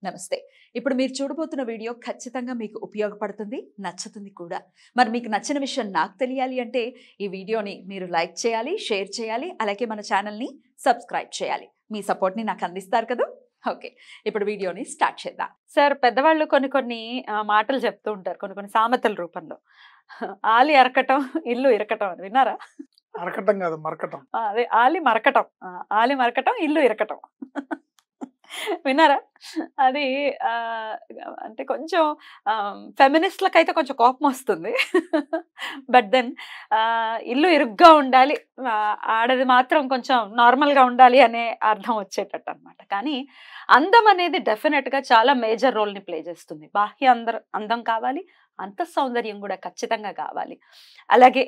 నమస్తే. ఇప్పుడు మీరు చూడబోతున్న వీడియో ఖచ్చితంగా మీకు ఉపయోగపడుతుంది, నచ్చుతుంది కూడా. మరి మీకు నచ్చిన విషయం నాకు తెలియాలి అంటే ఈ వీడియోని మీరు లైక్ చేయాలి, షేర్ చేయాలి, అలాగే మన ఛానల్‌ని సబ్స్క్రైబ్ చేయాలి. మీ సపోర్ట్‌ని నాకు అందిస్తారు కదా! ఓకే. ఇప్పుడు వీడియోని స్టార్ట్ చేద్దాం. సార్ పెద్దవాళ్ళు కొన్ని మాటలు చెప్తూ ఉంటారు. కొన్ని సామెతల రూపంలో. ఆలి అరకటం, ఇల్లు ఇరకటం అని విన్నారా? అరకటం కాదు మరకటం. అదే ఆలి మరకటం. ఆలి మరకటం, ఇల్లు ఇరకటం. విన్నారా? అది అంటే కొంచెం ఫెమినిస్ట్‌లకైతే కొంచెం కోపమొస్తుంది. బట్ దెన్ ఇల్లు ఇరుగ్గా ఉండాలి. ఆడది మాత్రం కొంచెం నార్మల్‌గా ఉండాలి అనే అర్థం వచ్చేటట్టనమాట. కానీ అందం అనేది డెఫినెట్‌గా చాలా మేజర్ రోల్‌ని ప్లే చేస్తుంది. బాహ్య అందం కావాలి, అంతఃసౌందర్యం కూడా ఖచ్చితంగా కావాలి. అలాగే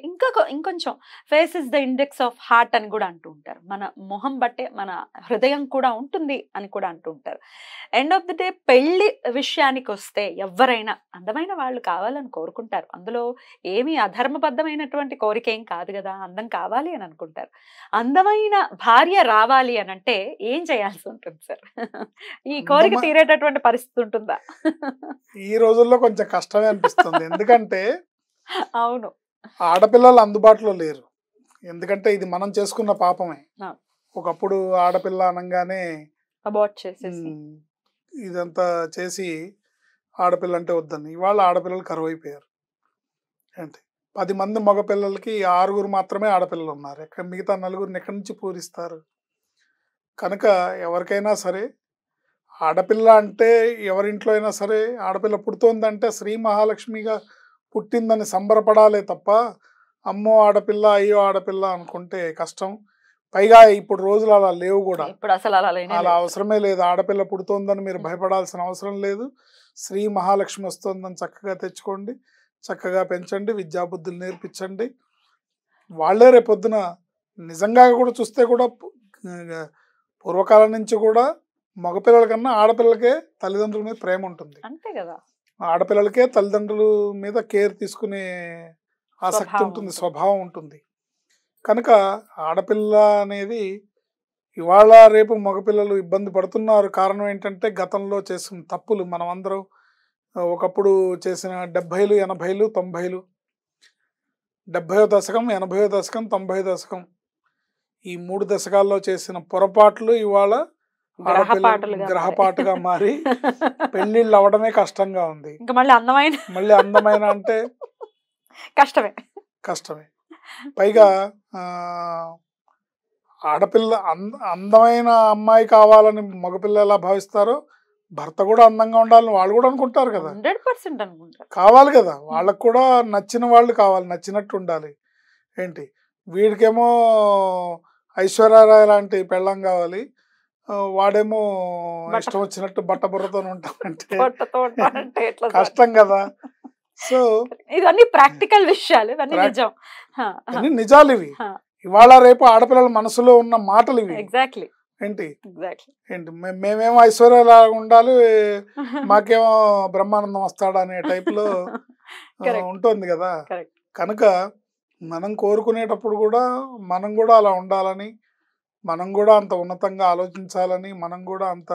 ఇంకొంచెం face is the index of heart అని కూడా అంటూ ఉంటారు. మన మొహం బట్టే మన హృదయం కూడా ఉంటుంది అని కూడా అంటూ ఉంటారు. ఎండ్ ఆఫ్ ది డే పెళ్లి విషయానికి వస్తే ఎవరైనా అందమైన వాళ్ళు కావాలని కోరుకుంటారు. అందులో ఏమీ అధర్మబద్ధమైనటువంటి కోరిక ఏం కాదు కదా! అందం కావాలి అని అనుకుంటారు. అందమైన భార్య రావాలి అని అంటే ఏం చేయాల్సి ఉంటుంది సార్? ఈ కోరిక తీరేటటువంటి పరిస్థితి ఉంటుందా? ఈ రోజుల్లో కొంచెం కష్టమే అనిపిస్తుంది. ఎందుకంటే అవును. ఆడపిల్లలు అందుబాటులో లేరు. ఎందుకంటే ఇది మనం చేసుకున్న పాపమే. ఒకప్పుడు ఆడపిల్ల అనంగానే అబార్ట్ చేసేసి ఇదంతా చేసి ఆడపిల్ల అంటే వద్దని. ఇవాళ ఆడపిల్లలు కరువైపోయారు. ఏంటి 10 మంది మగపిల్లలకి 6 మాత్రమే ఆడపిల్లలు ఉన్నారు. మిగతా 4 ఎక్కడి నుంచి పూరిస్తారు? కనుక ఎవరికైనా సరే ఆడపిల్ల అంటే ఎవరింట్లో అయినా సరే ఆడపిల్ల పుడుతోందంటే శ్రీ మహాలక్ష్మిగా పుట్టిందని సంబరపడాలే తప్ప అమ్మో ఆడపిల్ల అయ్యో ఆడపిల్ల అనుకుంటే కష్టం. పైగా ఇప్పుడు రోజులు అలా లేవు కూడా. ఇప్పుడు అసలు అలా అవసరమే లేదు. ఆడపిల్ల పుడుతోందని మీరు భయపడాల్సిన అవసరం లేదు. శ్రీ మహాలక్ష్మి వస్తోందని చక్కగా తెచ్చుకోండి, చక్కగా పెంచండి, విద్యాబుద్ధులు నేర్పించండి. వాళ్ళే రేపొద్దున నిజంగా కూడా చూస్తే కూడా పూర్వకాలం నుంచి కూడా మగపిల్లల కన్నా ఆడపిల్లలకే తల్లిదండ్రుల మీద ప్రేమ ఉంటుంది. అంతే కదా. ఆడపిల్లలకే తల్లిదండ్రుల మీద కేర్ తీసుకునే ఆసక్తి ఉంటుంది, స్వభావం ఉంటుంది. కనుక ఆడపిల్ల అనేది ఇవాళ రేపు మగపిల్లలు ఇబ్బంది పడుతున్నారు. కారణం ఏంటంటే గతంలో చేసిన తప్పులు. మనం అందరం ఒకప్పుడు చేసిన 70లు 80లు 90లు 70వ దశకం 80వ దశకం 90వ దశకం ఈ 3 దశకాల్లో చేసిన పొరపాట్లు ఇవాళ గ్రహపాటుగా మారి పెళ్లిళ్ళు అవ్వడమే కష్టంగా ఉంది. ఇంకా మళ్ళీ అందమైన అంటే కష్టమే. పైగా ఆడపిల్ల అందమైన అమ్మాయి కావాలని మగపిల్ల ఎలా భావిస్తారో భర్త కూడా అందంగా ఉండాలని వాళ్ళు కూడా అనుకుంటారు కదా. 100% అనుకుంటారు. కావాలి కదా, వాళ్ళకు కూడా నచ్చిన వాళ్ళు కావాలి, నచ్చినట్టు ఉండాలి. ఏంటి వీడికేమో ఐశ్వర్యరాయ్ లాంటి పెళ్ళం కావాలి, వాడేమో ఇష్టం వచ్చినట్టు బట్టబుర్రతో ఉంటామంటే కష్టం కదా. సో ఇవన్నీ ప్రాక్టికల్ విషయాలు, ఇవన్నీ నిజాలు. ఇవి ఇవాళ రేపు ఆడపిల్లల మనసులో ఉన్న మాటలు ఇవి. ఎగ్జాక్ట్లీ. ఏంటి మేమేమో ఐశ్వర్యలా ఉండాలి, మాకేమో బ్రహ్మానందం వస్తాడా అనే టైప్లో ఉంటుంది కదా. కనుక మనం కోరుకునేటప్పుడు కూడా మనం కూడా అలా ఉండాలని, మనం కూడా అంత ఉన్నతంగా ఆలోచించాలని, మనం కూడా అంత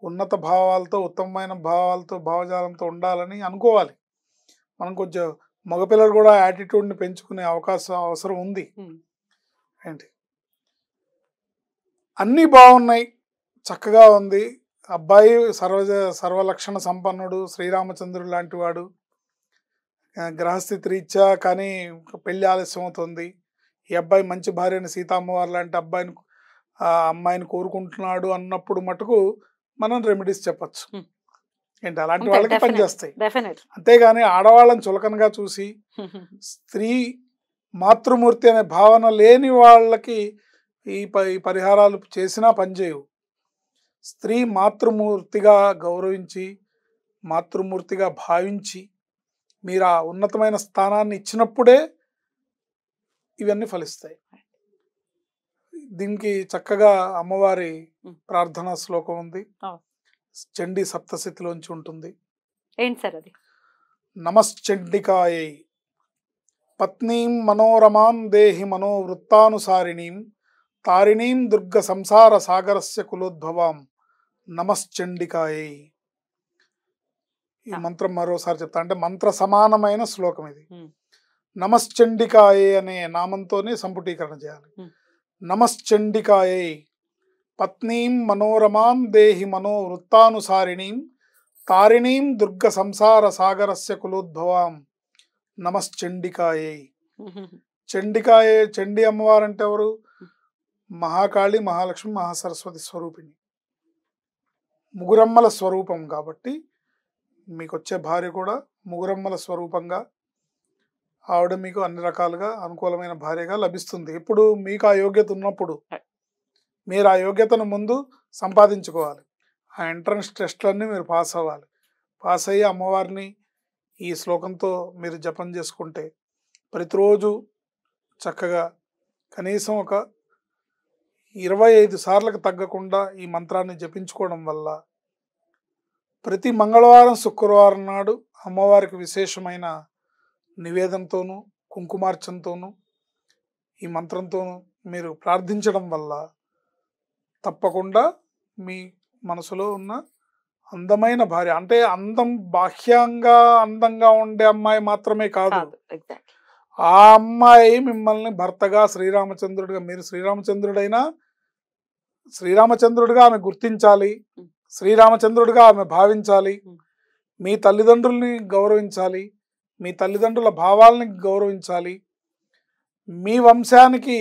ఉన్నత భావాలతో ఉత్తమమైన భావజాలంతో ఉండాలని అనుకోవాలి. మనం కొంచెం మగపిల్లలు కూడా యాటిట్యూడ్ని పెంచుకునే అవసరం ఉంది. ఏంటి అన్నీ బాగున్నాయి, చక్కగా ఉంది, అబ్బాయి సర్వలక్షణ సంపన్నుడు, శ్రీరామచంద్రుడు లాంటి వాడు, గ్రహస్థితి రీత్యా కానీ పెళ్లి ఆలస్యం అవుతుంది, ఈ అబ్బాయి మంచి భార్యని సీతామ్మవారు లాంటి అమ్మాయిని కోరుకుంటున్నాడు అన్నప్పుడు మటుకు మనం రెమెడీస్ చెప్పచ్చు. ఏంటి అలాంటి వాళ్ళకి పనిచేస్తాయి. అంతేగాని ఆడవాళ్ళని చులకనగా చూసి స్త్రీ మాతృమూర్తి అనే భావన లేని వాళ్ళకి ఈ పరిహారాలు చేసినా పనిచేయవు. స్త్రీ మాతృమూర్తిగా గౌరవించి, మాతృమూర్తిగా భావించి మీరు ఆ ఉన్నతమైన స్థానాన్ని ఇచ్చినప్పుడే ఇవన్నీ ఫలిస్తాయి. దీనికి చక్కగా అమ్మవారి ప్రార్థనా శ్లోకం ఉంది, చండీ సప్తశతిలోంచి ఉంటుంది. ఏంటి సార్ అది? నమశ్చండికాయై పత్నీం మనోరమాం దేహి మనోవృత్తానుసారిణీం తారిణీం దుర్గ సంసార సాగరస్య కులోద్భవాం నమశ్చండికాయై. ఈ మంత్రం మరోసారి చెప్తా, అంటే మంత్ర సమానమైన శ్లోకం ఇది. నమశ్చండికాయే అనే నామంతోనే సంపుటీకరణ చేయాలి. నమశ్చండికాయే పత్నీం మనోరమాం దేహి మనో వృత్తానుసారిణీం తారిణీం దుర్గ సంసార సాగరస్య కులోద్భవాం నమశ్చండికాయే. చండికాయే, చండి అమ్మవారు అంటే ఎవరు? మహాకాళి, మహాలక్ష్మి, మహాసరస్వతి స్వరూపిణి, ముగురమ్మల స్వరూపం. కాబట్టి మీకు వచ్చే భార్య కూడా ముగురమ్మల స్వరూపంగా ఆవిడ మీకు అన్ని రకాలుగా అనుకూలమైన భార్యగా లభిస్తుంది. ఇప్పుడు మీకు ఆ యోగ్యత ఉన్నప్పుడు మీరు ఆ యోగ్యతను ముందు సంపాదించుకోవాలి. ఆ ఎంట్రన్స్ టెస్ట్లన్నీ మీరు పాస్ అవ్వాలి. పాస్ అయ్యి అమ్మవారిని ఈ శ్లోకంతో మీరు జపం చేసుకుంటే ప్రతిరోజు చక్కగా కనీసం ఒక 25 సార్లకు తగ్గకుండా ఈ మంత్రాన్ని జపించుకోవడం వల్ల ప్రతి మంగళవారం, శుక్రవారం నాడు అమ్మవారికి విశేషమైన నివేదనతోనూ కుంకుమార్చనతోనూ ఈ మంత్రంతోనూ మీరు ప్రార్థించడం వల్ల తప్పకుండా మీ మనసులో ఉన్న అందమైన భార్య, అంటే అందం బాహ్యంగా అందంగా ఉండే అమ్మాయి మాత్రమే కాదు, ఆ అమ్మాయి మిమ్మల్ని భర్తగా శ్రీరామచంద్రుడిగా, మీరు శ్రీరామచంద్రుడైనా శ్రీరామచంద్రుడిగా ఆమె గుర్తించాలి, శ్రీరామచంద్రుడిగా ఆమె భావించాలి, మీ తల్లిదండ్రుల్ని గౌరవించాలి, మీ తల్లిదండ్రుల భావాలని గౌరవించాలి, మీ వంశానికి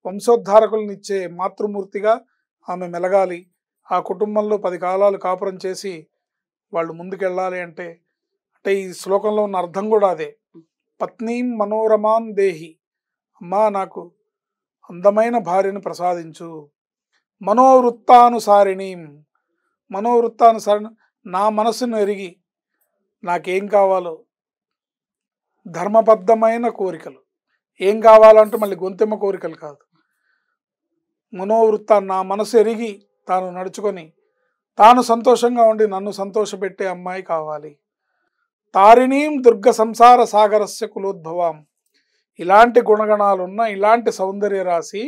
వంశోద్ధారకులనిచ్చే మాతృమూర్తిగా ఆమె మెలగాలి. ఆ కుటుంబంలో 10 కాలాలు కాపురం చేసి వాళ్ళు ముందుకెళ్ళాలి. అంటే ఈ శ్లోకంలో ఉన్న అర్థం కూడా అదే. పత్నీం మనోరమాం దేహి, అమ్మా నాకు అందమైన భార్యను ప్రసాదించు. మనోవృత్తానుసారిణీం, మనోవృత్తానుసారిణి, నా మనసును ఎరిగి నాకేం కావాలో, ధర్మబద్ధమైన కోరికలు ఏం కావాలంటే మళ్ళీ గొంతెమ్మ కోరికలు కాదు, మనోవృత్తాన్ని నా మనసు ఎరిగి తాను నడుచుకొని తాను సంతోషంగా ఉండి నన్ను సంతోషపెట్టే అమ్మాయి కావాలి. తారిణీం దుర్గ సంసార సాగరస్య కులోద్భవాం, ఇలాంటి గుణగణాలున్న ఇలాంటి సౌందర్య రాశి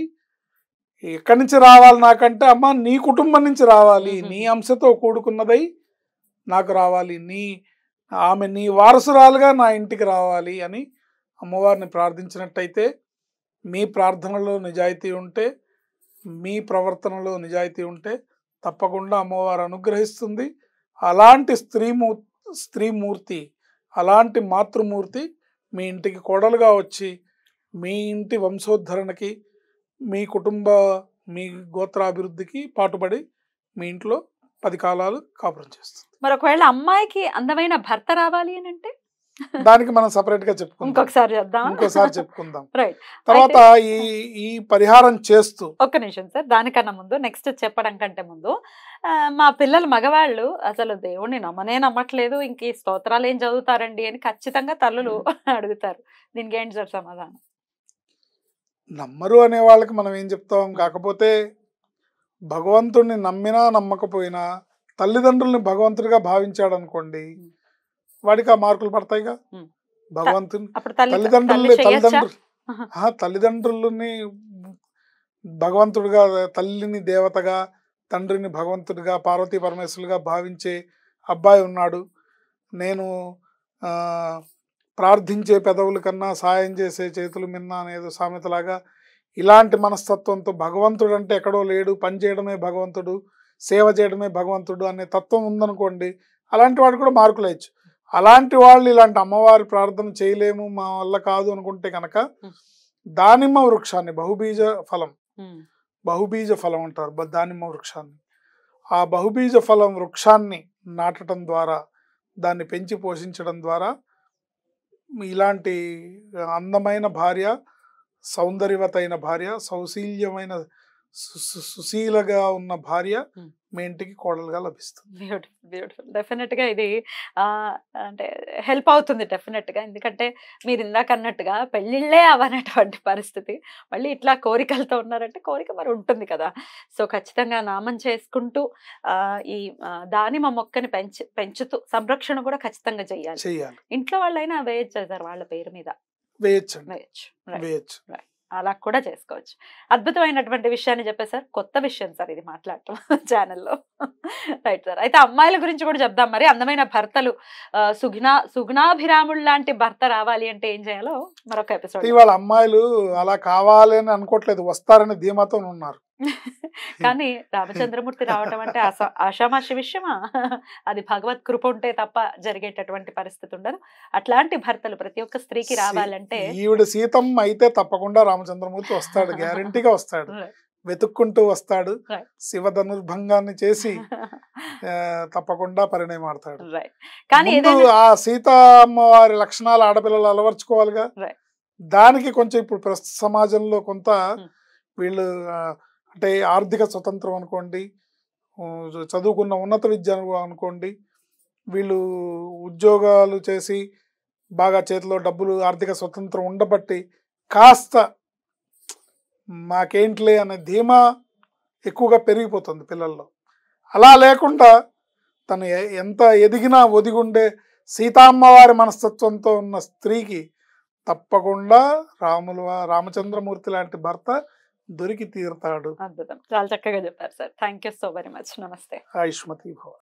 ఎక్కడి నుంచి రావాలి నాకంటే, అమ్మ నీ కుటుంబం నుంచి రావాలి, నీ అంశతో కూడుకున్నదై నాకు రావాలి, ఆమె నీ వారసురాలుగా నా ఇంటికి రావాలి అని అమ్మవారిని ప్రార్థించినట్టయితే, మీ ప్రార్థనలో నిజాయితీ ఉంటే, మీ ప్రవర్తనలో నిజాయితీ ఉంటే తప్పకుండా అమ్మవారు అనుగ్రహిస్తుంది. అలాంటి స్త్రీమూర్తి, అలాంటి మాతృమూర్తి మీ ఇంటికి కోడలుగా వచ్చి మీ ఇంటి వంశోద్ధరణకి, మీ కుటుంబ, మీ గోత్రాభివృద్ధికి పాటుపడి మీ ఇంట్లో 10 కాలాలు కాపురం చేస్తుంది. మరి ఒకవేళ అమ్మాయికి అందమైన భర్త రావాలి అని అంటే దానికి మనం సపరేట్ గా చెప్పుకుందాం, ఇంకోసారి చెప్పుకుందాం. తర్వాత ఈ పరిహారం చేస్తూ ఒక్క నిమిషం సార్, దానికన్నా ముందు నెక్స్ట్ చెప్పడం కంటే ముందు, మా పిల్లలు మగవాళ్ళు అసలు దేవుణ్ణి నమ్మట్లేదు, ఇంక ఈ స్తోత్రాలు ఏం చదువుతారండి అని ఖచ్చితంగా తల్లులు అడుగుతారు. దీనికి ఏంటి సార్ సమాధానం? నమ్మరు అనే వాళ్ళకి మనం ఏం చెప్తాం, కాకపోతే భగవంతుడిని నమ్మినా నమ్మకపోయినా తల్లిదండ్రుల్ని భగవంతుడిగా భావించాడు అనుకోండి, వాడికి ఆ మార్కులు పడతాయిగా. భగవంతుని తల్లిదండ్రులని భగవంతుడిగా, తల్లిని దేవతగా, తండ్రిని భగవంతుడిగా, పార్వతీ పరమేశ్వరులుగా భావించే అబ్బాయి ఉన్నాడు. నేను ప్రార్థించే పెదవుల కన్నా సాయం చేసే చేతులు మిన్న అనేది సామెతలాగా, ఇలాంటి మనస్తత్వంతో భగవంతుడు అంటే ఎక్కడో లేడు, పని చేయడమే భగవంతుడు, సేవ చేయడమే భగవంతుడు అనే తత్వం ఉందనుకోండి, అలాంటి వాడు కూడా మార్కులు వేయచ్చు. అలాంటి వాళ్ళు ఇలాంటి అమ్మవారి ప్రార్థన చేయలేము, మా వల్ల కాదు అనుకుంటే కనుక దానిమ్మ వృక్షాన్ని, బహుబీజ ఫలం అంటారు దానిమ్మ వృక్షాన్ని, ఆ బహుబీజ ఫలం వృక్షాన్ని నాటడం ద్వారా, దాన్ని పెంచి పోషించడం ద్వారా ఇలాంటి అందమైన భార్య, సౌందర్యవతైన భార్య, సౌశీల్యమైన సుశీలగా ఉన్న భార్య మీ ఇంటికి కోడలుగా లభిస్తుంది. బ్యూటిఫుల్. డెఫినెట్గా ఇది అంటే హెల్ప్ అవుతుంది డెఫినెట్గా. ఎందుకంటే మీరు ఇందాక అన్నట్టుగా పెళ్ళిళ్ళే అవనటువంటి పరిస్థితి, మళ్ళీ ఇట్లా కోరికలతో ఉన్నారంటే కోరిక మరి ఉంటుంది కదా. సో ఖచ్చితంగా నామం చేసుకుంటూ ఈ దానిమ్మ మొక్కని పెంచుతూ సంరక్షణ కూడా ఖచ్చితంగా చేయాలి. చేయాలి. ఇంట్లో వాళ్ళైనా వేయచ్చు సార్, వాళ్ళ పేరు మీద వేయచ్చు. అలా కూడా చేసుకోవచ్చు. అద్భుతమైనటువంటి విషయాన్ని చెప్పేసారు. కొత్త విషయం సార్ ఇది మాట్లాడటం ఛానెల్‌లో. Right sir. అయితే అమ్మాయిల గురించి కూడా చెప్దాం మరి. అందమైన భర్తలు సుగుణాభిరాముడు లాంటి భర్త రావాలి అంటే ఏం చేయాలో మరొక ఎపిసోడ్. ఇవాళ అమ్మాయిలు అలా కావాలి అని అనుకోవట్లేదు, వస్తారని ధీమాతో ఉన్నారు. కానీ రామచంద్రమూర్తి రావటం అంటే ఆషామాషి విషయమా? అది భగవత్ కృప ఉంటే తప్ప జరిగేటటువంటి పరిస్థితి ఉండదు. అట్లాంటి భర్తలు ప్రతి ఒక్క స్త్రీకి రావాలంటే ఈవిడ సీతమ్మ అయితే తప్పకుండా రామచంద్రమూర్తి వస్తాడు, గ్యారంటీగా వస్తాడు, వెతుక్కుంటూ వస్తాడు, శివ ధనుర్భంగాన్ని చేసి తప్పకుండా పరిణయమాడతాడు. కానీ ఆ సీతా అమ్మవారి లక్షణాలు ఆడపిల్లలు అలవర్చుకోవాలిగా. దానికి కొంచెం ఇప్పుడు ప్రస్తుత సమాజంలో కొంత వీళ్ళు అంటే ఆర్థిక స్వతంత్రం అనుకోండి, చదువుకున్న ఉన్నత విద్య అనుకోండి, వీళ్ళు ఉద్యోగాలు చేసి బాగా చేతిలో డబ్బులు ఆర్థిక స్వతంత్రం ఉండబట్టి కాస్త మాకేంట్లే అనే ధీమా ఎక్కువగా పెరిగిపోతుంది పిల్లల్లో. అలా లేకుండా తను ఎంత ఎదిగినా ఒదిగుండే సీతామ్మవారి మనస్తత్వంతో ఉన్న స్త్రీకి తప్పకుండా రామచంద్రమూర్తి లాంటి భర్త దొరికి తీరుతాడు. అద్భుతం. చాలా చక్కగా చెప్పారు sir. Thank you so very much. నమస్తే. ఆయుష్మతి భవ.